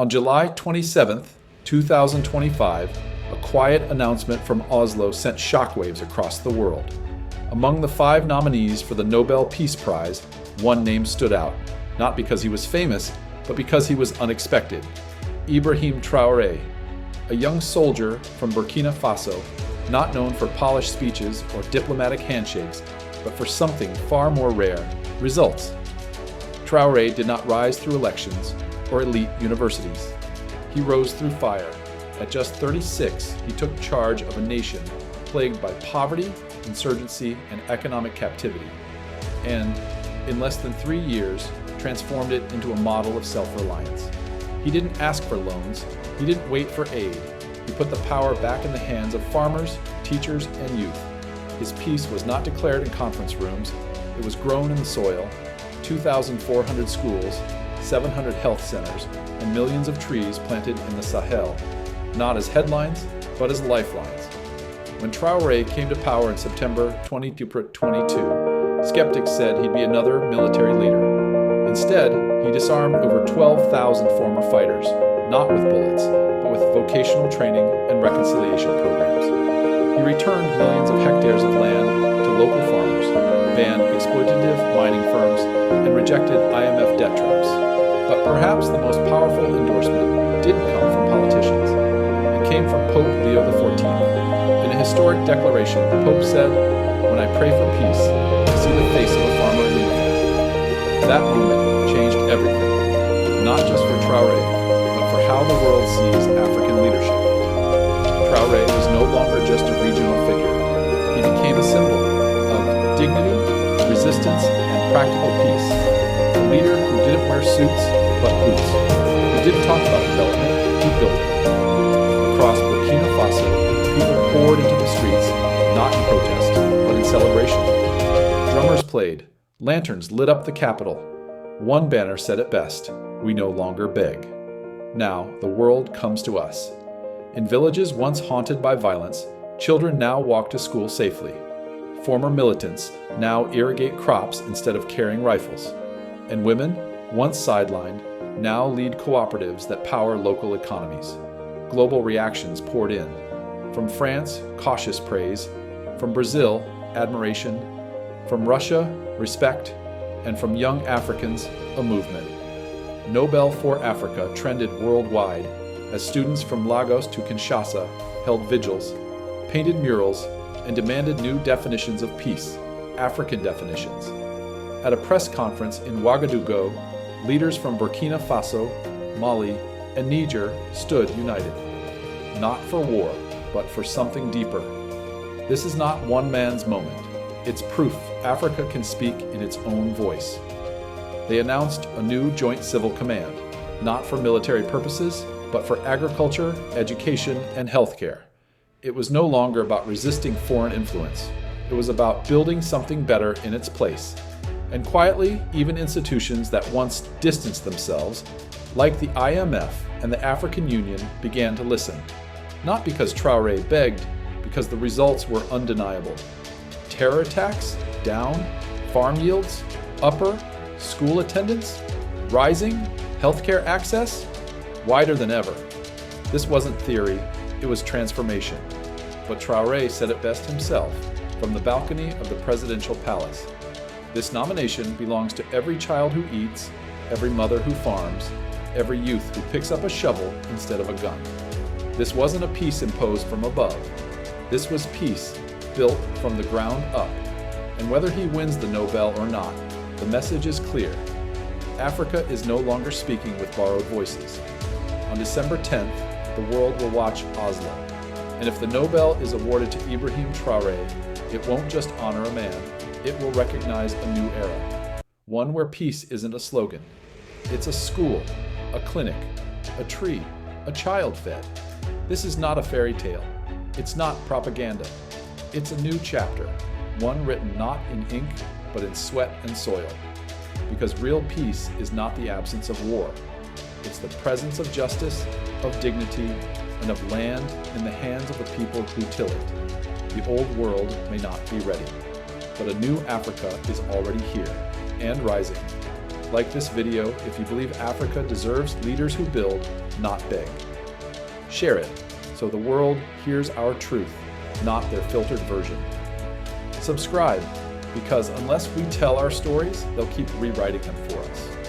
On July 27, 2025, a quiet announcement from Oslo sent shockwaves across the world. Among the 5 nominees for the Nobel Peace Prize, one name stood out, not because he was famous, but because he was unexpected. Ibrahim Traoré, a young soldier from Burkina Faso, not known for polished speeches or diplomatic handshakes, but for something far more rare: results. Traoré did not rise through elections or elite universities. He rose through fire. At just 36, he took charge of a nation plagued by poverty, insurgency, and economic captivity, and, in less than 3 years, transformed it into a model of self-reliance. He didn't ask for loans. He didn't wait for aid. He put the power back in the hands of farmers, teachers, and youth. His peace was not declared in conference rooms. It was grown in the soil. 2,400 schools, 700 health centers, and millions of trees planted in the Sahel, not as headlines, but as lifelines. When Traoré came to power in September 2022, skeptics said he'd be another military leader. Instead, he disarmed over 12,000 former fighters, not with bullets, but with vocational training and reconciliation programs. He returned millions of hectares of land to local farmers, banned exploitative mining firms, and rejected IMF debt traps. But perhaps the most powerful endorsement didn't come from politicians. It came from Pope Leo XIV. In a historic declaration, the Pope said, "When I pray for peace, I see the face of a farmer in uniform." That moment changed everything, not just for Traoré, but for how the world sees African leadership. Traoré was no longer just a regional figure. He became a symbol of dignity, resistance, and practical peace. A leader who didn't wear suits, but boots. Who didn't talk about development, he built it. Across Burkina Faso, people poured into the streets, not in protest, but in celebration. Drummers played. Lanterns lit up the capital. One banner said it best: "We no longer beg." Now, the world comes to us. In villages once haunted by violence, children now walk to school safely. Former militants now irrigate crops instead of carrying rifles. And women, once sidelined, now lead cooperatives that power local economies. Global reactions poured in. From France, cautious praise. From Brazil, admiration. From Russia, respect. And from young Africans, a movement. Nobel for Africa trended worldwide as students from Lagos to Kinshasa held vigils, painted murals, and demanded new definitions of peace, African definitions. At a press conference in Ouagadougou, leaders from Burkina Faso, Mali, and Niger stood united. Not for war, but for something deeper. This is not one man's moment. It's proof Africa can speak in its own voice. They announced a new joint civil command, not for military purposes, but for agriculture, education, and healthcare. It was no longer about resisting foreign influence. It was about building something better in its place. And quietly, even institutions that once distanced themselves, like the IMF and the African Union, began to listen. Not because Traoré begged, because the results were undeniable. Terror attacks, down. Farm yields, upper. School attendance, rising. Healthcare access, wider than ever. This wasn't theory, it was transformation. But Traoré said it best himself from the balcony of the presidential palace. This nomination belongs to every child who eats, every mother who farms, every youth who picks up a shovel instead of a gun. This wasn't a peace imposed from above. This was peace built from the ground up. And whether he wins the Nobel or not, the message is clear. Africa is no longer speaking with borrowed voices. On December 10th, the world will watch Oslo. And if the Nobel is awarded to Ibrahim Traoré, it won't just honor a man, it will recognize a new era. One where peace isn't a slogan. It's a school, a clinic, a tree, a child fed. This is not a fairy tale. It's not propaganda. It's a new chapter, one written not in ink, but in sweat and soil. Because real peace is not the absence of war. It's the presence of justice, of dignity, and of land in the hands of the people who till it. The old world may not be ready, but a new Africa is already here and rising. Like this video if you believe Africa deserves leaders who build, not big. Share it so the world hears our truth, not their filtered version. Subscribe, because unless we tell our stories, they'll keep rewriting them for us.